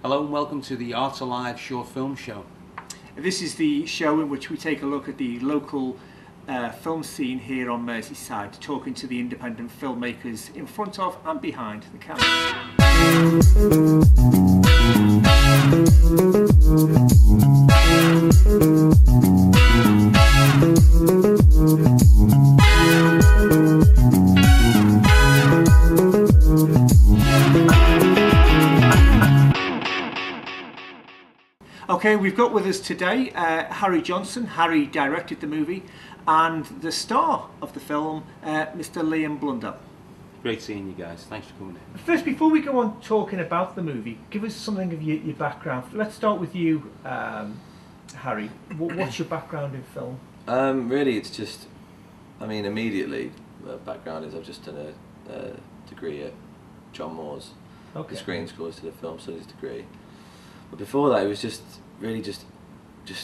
Hello and welcome to the Art Alive Short Film Show. This is the show in which we take a look at the local film scene here on Merseyside, talking to the independent filmmakers in front of and behind the camera. Okay, we've got with us today Harry Johnson. Harry directed the movie, and the star of the film, Mr. Liam Blundell. Great seeing you guys. Thanks for coming in. First, before we go on talking about the movie, give us something of your background. Let's start with you, Harry. What's your background in film? Really, it's just, immediately, background is I've just done a degree at John Moore's, the Screen School, to the Film Studies degree. But before that, it was just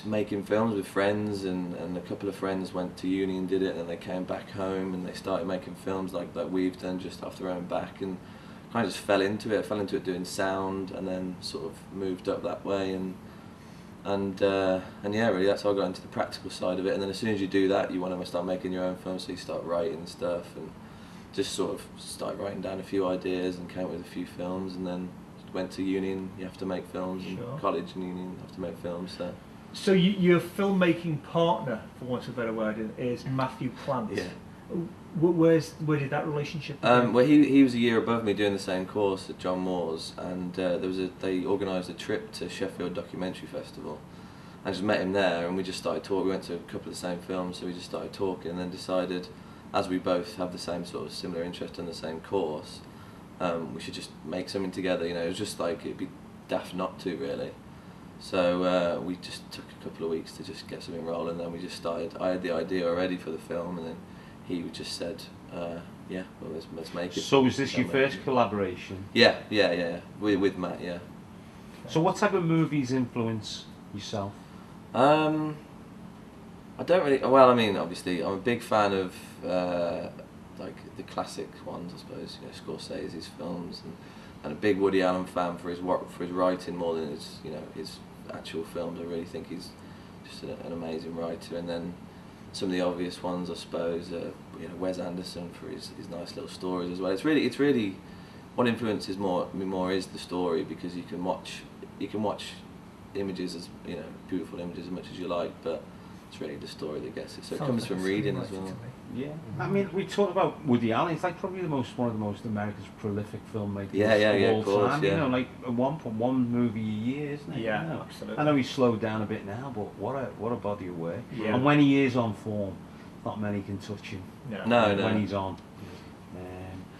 making films with friends, and a couple of friends went to uni and did it, and then they came back home and they started making films like we've done just off their own back, and kind of just fell into it. I fell into it doing sound, and then sort of moved up that way, and yeah, really that's how I got into the practical side of it. And then as soon as you do that, you want to start making your own films, so you start writing stuff, and just sort of start writing down a few ideas and came up with a few films, and then went to uni and you have to make films, and college and uni and have to make films. So your filmmaking partner, for want of a better word, is Matthew Plant. Yeah. Where did that relationship begin? Well, he was a year above me doing the same course at John Moore's, and they organised a trip to Sheffield Documentary Festival. I just met him there, and we just started talking. We went to a couple of the same films, so we just started talking, and then decided, as we both have the same sort of similar interest in the same course, we should just make something together. It was just like, it'd be daft not to, really. So we just took a couple of weeks to just get something rolling, and then we just started. I had the idea already for the film, and then he just said, yeah, well, let's make it. So was this your first collaboration? Yeah, with Matt, yeah. So what type of movies influence yourself? I don't really, well, obviously I'm a big fan of like the classic ones, I suppose, Scorsese's films, and a big Woody Allen fan for his work, for his writing more than his his actual films. I really think he's just an amazing writer. And then some of the obvious ones, I suppose, Wes Anderson for his nice little stories as well. It's really what influences me more is the story, because you can watch images as beautiful images as much as you like, but it's really the story that gets it. So it comes from reading as well. Yeah, we talked about Woody Allen. He's like probably one of the most America's prolific filmmakers of all time. Yeah. Like one movie a year, isn't it? Yeah, absolutely. I know he's slowed down a bit now, but what a body of work. Yeah. And when he is on form, not many can touch him. No. When he's on.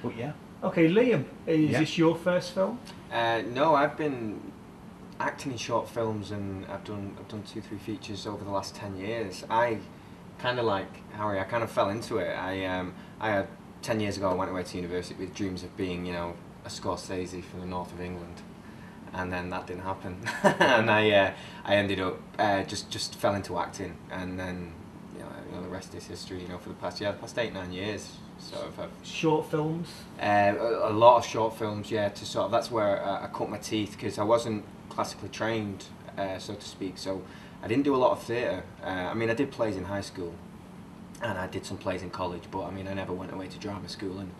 But yeah. Okay, Liam, is this your first film? No, I've been acting in short films, and I've done 2-3 features over the last 10 years. I kind of like Harry. I kind of fell into it. I had 10 years ago. I went away to university with dreams of being, a Scorsese from the north of England, and then that didn't happen. And I ended up just fell into acting, and then the rest is history. For the past 8-9 years. Sort of short films. A lot of short films. Yeah, that's where I cut my teeth, because I wasn't classically trained, so to speak. So I didn't do a lot of theatre. I did plays in high school, and I did some plays in college, but I never went away to drama school and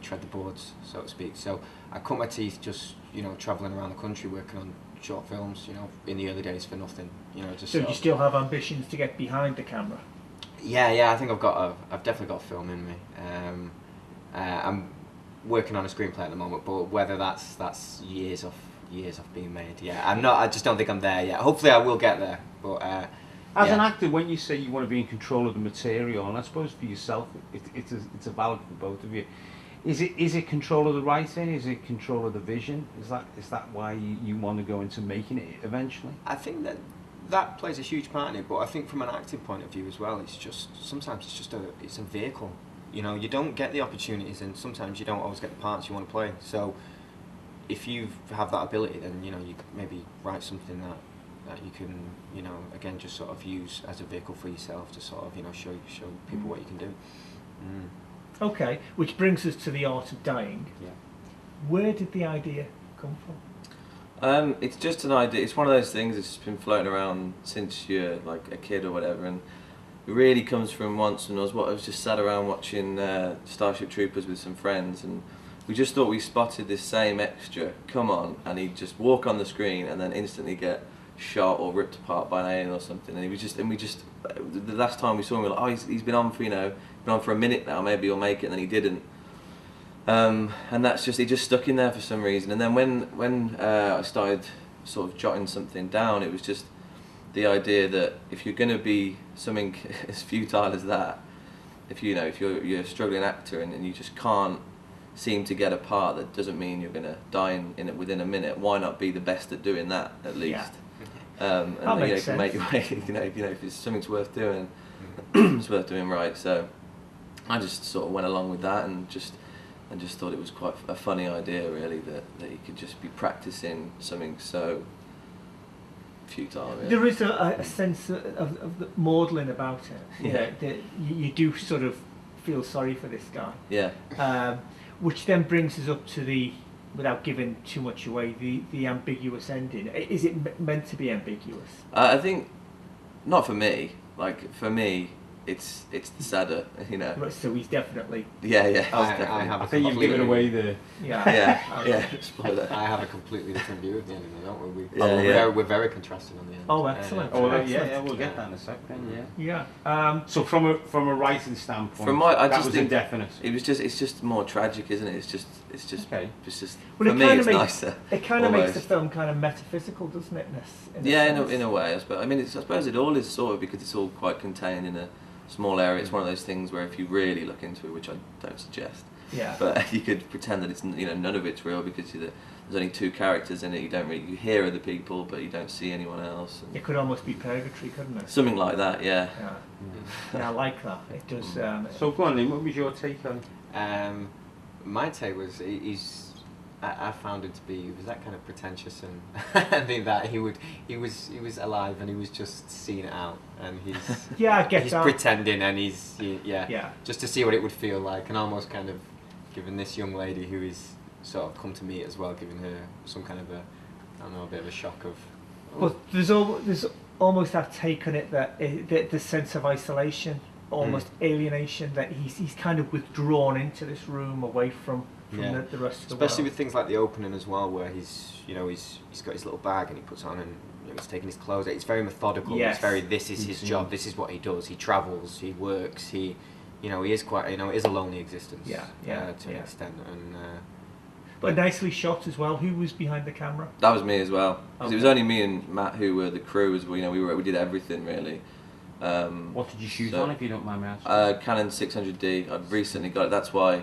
tread the boards, so to speak. So I cut my teeth just travelling around the country working on short films. In the early days for nothing. So do you still have ambitions to get behind the camera? Yeah. I think I've definitely got film in me. I'm working on a screenplay at the moment, but whether that's years off being made. Yeah, I'm not. I just don't think I'm there yet. Hopefully, I will get there. But as an actor, when you say you want to be in control of the material, and I suppose for yourself, it's a valid for both of you. Is it control of the writing? Is it control of the vision? Is that why you want to go into making it eventually? I think that plays a huge part in it. But I think from an acting point of view as well, sometimes it's a vehicle. You don't get the opportunities, and sometimes you don't always get the parts you want to play. So if you have that ability, then you could maybe write something that you can again just sort of use as a vehicle for yourself to sort of show people what you can do. Okay, which brings us to The Art of Dying. Yeah. Where did the idea come from? It's just an idea. It's one of those things that's just been floating around since you're like a kid or whatever, and it really comes from once when I was just sat around watching Starship Troopers with some friends, and we just thought we spotted this same extra come on, and he'd just walk on the screen and then instantly get shot or ripped apart by an alien or something. And the last time we saw him, we were like, oh, he's been on for a minute now, maybe he'll make it, and then he didn't. And that's just, it just stuck in there for some reason. And then when I started sort of jotting something down, it was just the idea that if you're going to be something as futile as that, if you're a struggling actor and you just can't seem to get a part, that doesn't mean you're going to die in it within a minute. Why not be the best at doing that at least? And that then, makes can make your way. If it's something's worth doing, it's worth doing right. So I just sort of went along with that and just thought it was quite a funny idea, really, that you could just be practicing something so futile. Really. There is a sense of the maudlin about it. Yeah. That you do sort of feel sorry for this guy. Yeah. Which then brings us up to the, without giving too much away, the ambiguous ending. Is it meant to be ambiguous? I think not for me. Like for me, it's the sadder, Right, so he's definitely. Yeah. I think you've given away the. Yeah. Spoiler. I have a completely different view of the ending, don't we? We're very contrasting on the end. Oh, excellent. We'll get that in a second. Yeah. So from a writing standpoint, I that just was think indefinite. it's just more tragic, isn't it? It's just okay. It's just Well, for me, it's nicer. It kind of makes the almost. film kind of metaphysical, doesn't it? In a way, I suppose it all is sort of, because it's all quite contained in a small area. It's one of those things where if you really look into it, which I don't suggest, but you could pretend that it's none of it's real, because there's only two characters in it. You hear other people, but you don't see anyone else. It could almost be purgatory, couldn't it? Something like that, yeah. I like that. It does. So go on, Lynn, what was your take on? My take was I found it to be, it was that kind of pretentious, and I think that he was alive and he was just seeing it out, and he's I get he's that. pretending, and he's just to see what it would feel like, and almost kind of giving this young lady who is sort of come to meet as well, giving her some kind of a bit of a shock of. But there's almost that take on it, that the sense of isolation, almost alienation, that he's kind of withdrawn into this room away from the rest of the world. Especially with things like the opening as well, where he's got his little bag and he puts on, and he's taking his clothes out. It's very methodical. Yes. It's very, this is his job. This is what he does. He travels. He works. He is quite. It is a lonely existence. To an extent, and. But nicely shot as well. Who was behind the camera? That was me as well. Because it was only me and Matt who were the crew. As well. We did everything really. What did you shoot on, if you don't mind me asking? Canon 600D. I'd recently got it. That's why.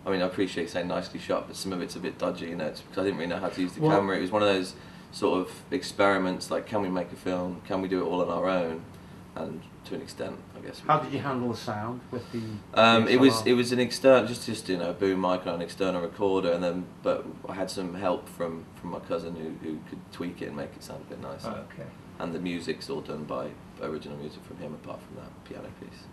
I appreciate saying nicely shot, but some of it's a bit dodgy. It's because I didn't really know how to use the camera. It was one of those sort of experiments. Like, can we make a film? Can we do it all on our own? And to an extent, I guess. How did you handle the sound with the? It was an external, just a boom mic and an external recorder, but I had some help from my cousin who could tweak it and make it sound a bit nicer. Oh, okay. And the music's all done by original music from him, apart from that piano piece.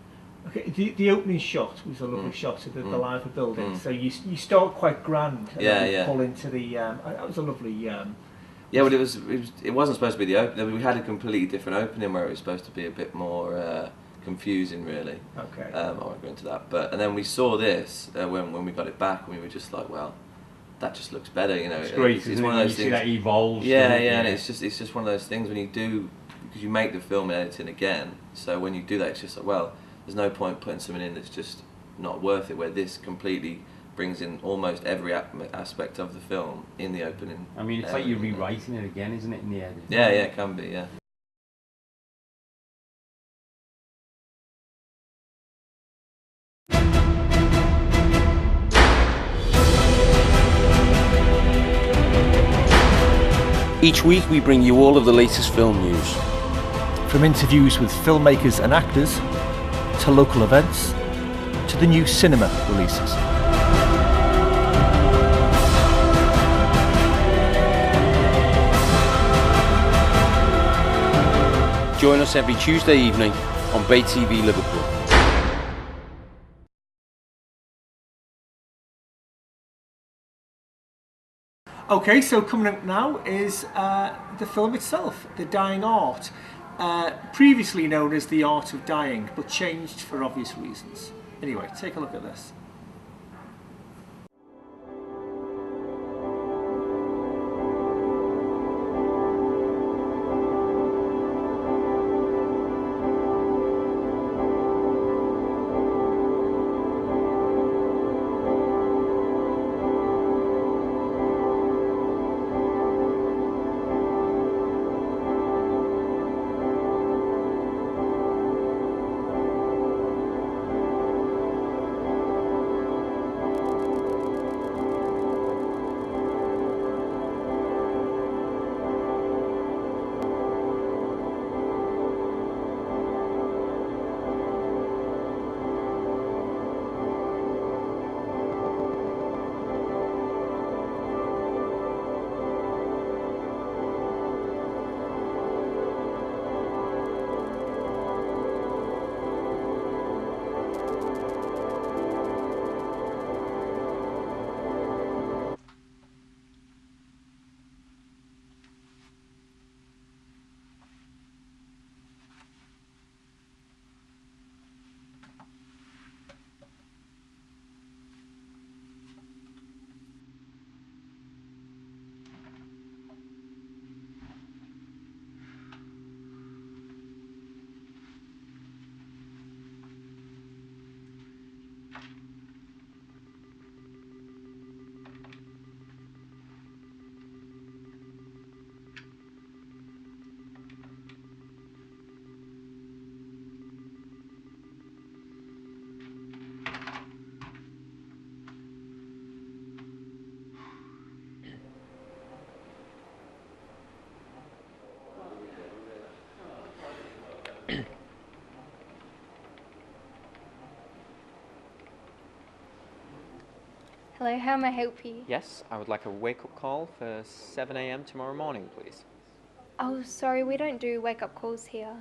Okay, the opening shot was a lovely shot of the Liver building. So you start quite grand, and then pull into the. That was a lovely. Yeah, but it wasn't supposed to be the opening. We had a completely different opening where it was supposed to be a bit more confusing, really. Okay. I won't go into that, and then we saw this when we got it back, and we were just like, well, that just looks better, It's great. It's one of those things that evolves. And it's just one of those things when you do, because you make the film and editing again. So when you do that, it's just like, well, there's no point putting something in that's just not worth it. Where this completely brings in almost every aspect of the film in the opening. It's like you're rewriting it again, isn't it, in the edit? Yeah, it can be, yeah. Each week we bring you all of the latest film news. From interviews with filmmakers and actors, to local events, to the new cinema releases. Join us every Tuesday evening on Bay TV Liverpool. Okay, so coming up now is the film itself, The Dying Art, previously known as The Art of Dying, but changed for obvious reasons. Anyway, take a look at this. Hello, how may I help you? Yes, I would like a wake-up call for 7 a.m. tomorrow morning, please. Oh, sorry, we don't do wake-up calls here.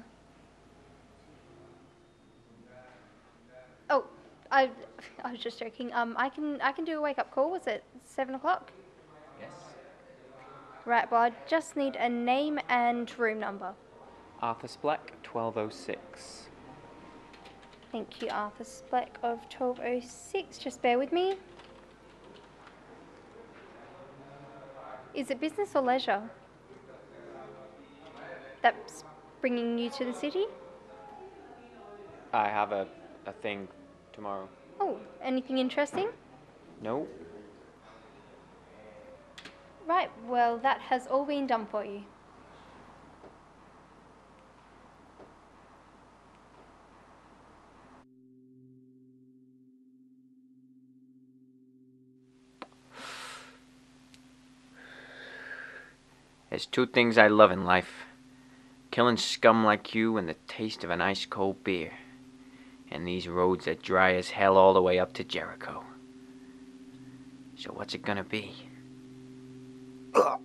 Oh, I was just joking. I can do a wake-up call. Was it 7 o'clock? Yes. Right, well, I just need a name and room number. Arthur Spleck, 1206. Thank you, Arthur Spleck of 1206. Just bear with me. Is it business or leisure that's bringing you to the city? I have a thing tomorrow. Oh, anything interesting? No? Right, well, that has all been done for you. There's two things I love in life. Killing scum like you and the taste of an ice-cold beer. And these roads are dry as hell all the way up to Jericho. So what's it gonna be? Ugh.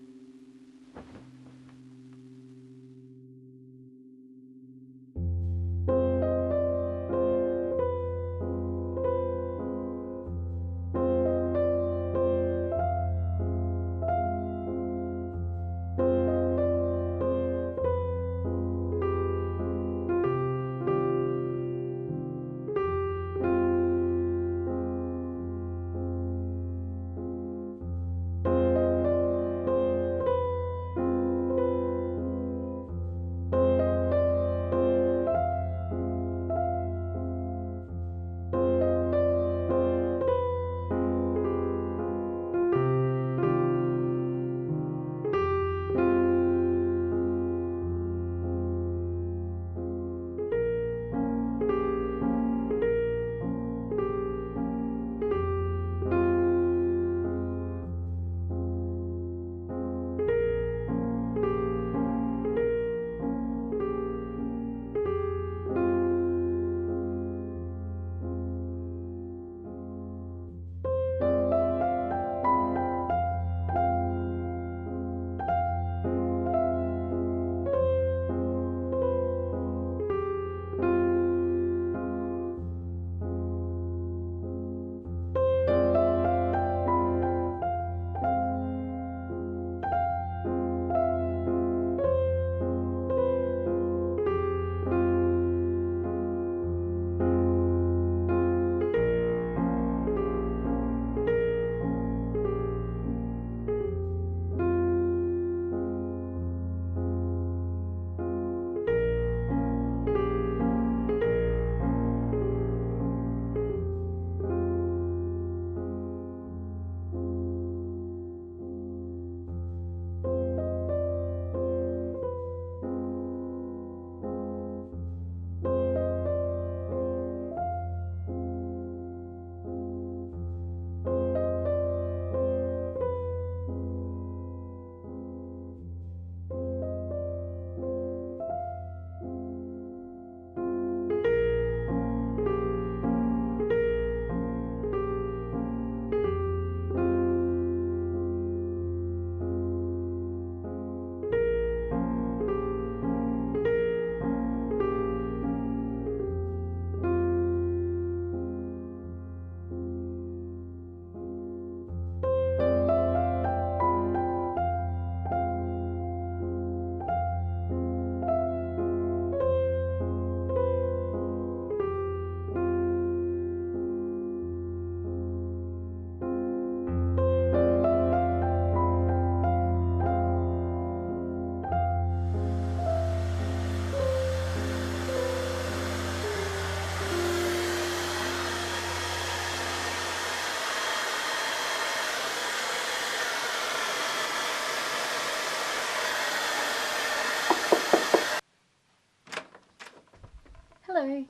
Hello.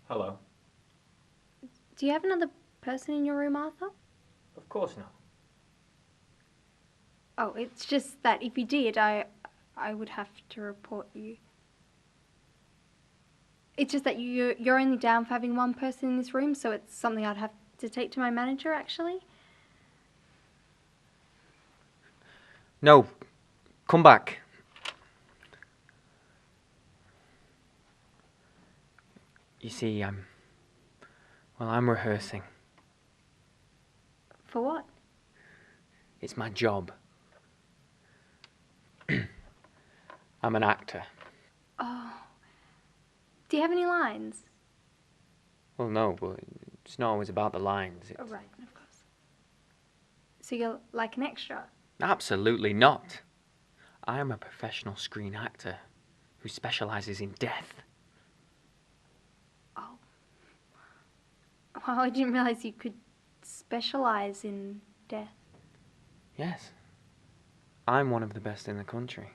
Hello. Do you have another person in your room, Arthur? Of course not. Oh, it's just that if you did, I would have to report you. It's just that you're only down for having one person in this room, so it's something I'd have to take to my manager, actually. No. Come back. You see, I'm rehearsing. For what? It's my job. I'm an actor. Oh. Do you have any lines? Well, no, but it's not always about the lines. Oh, right, of course. So you're like an extra? Absolutely not. I am a professional screen actor who specialises in death. Oh. Well, I didn't realise you could specialise in death. Yes. I'm one of the best in the country.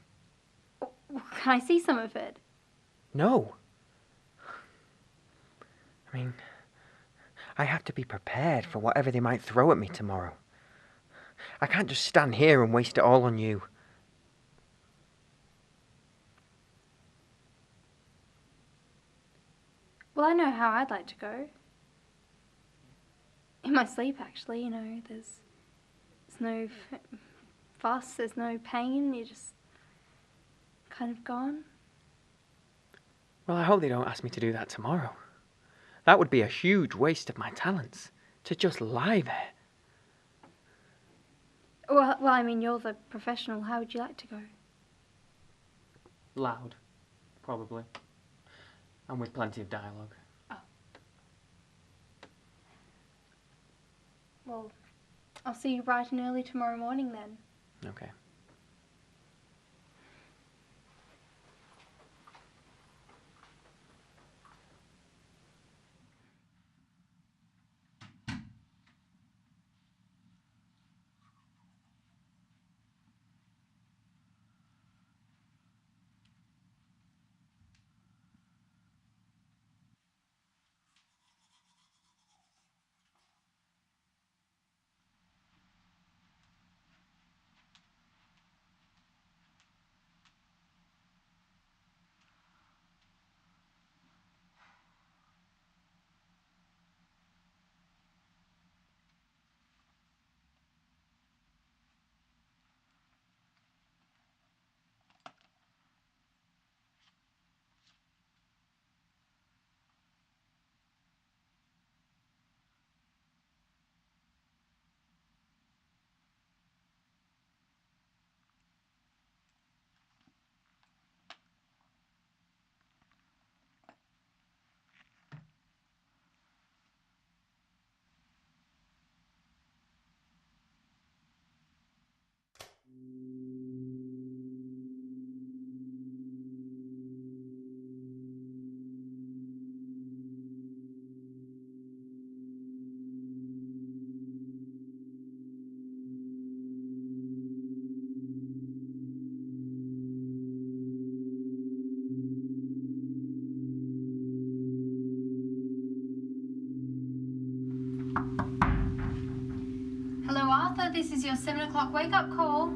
Can I see some of it? No. I mean, I have to be prepared for whatever they might throw at me tomorrow. I can't just stand here and waste it all on you. Well, I know how I'd like to go. In my sleep, actually, there's no fuss, there's no pain, you're just kind of gone. Well, I hope they don't ask me to do that tomorrow. That would be a huge waste of my talents, to just lie there. Well, I mean, you're the professional. How would you like to go? Loud, probably. And with plenty of dialogue. Oh. Well, I'll see you bright and early tomorrow morning then. Okay. Hello, Arthur. This is your 7 o'clock wake-up call.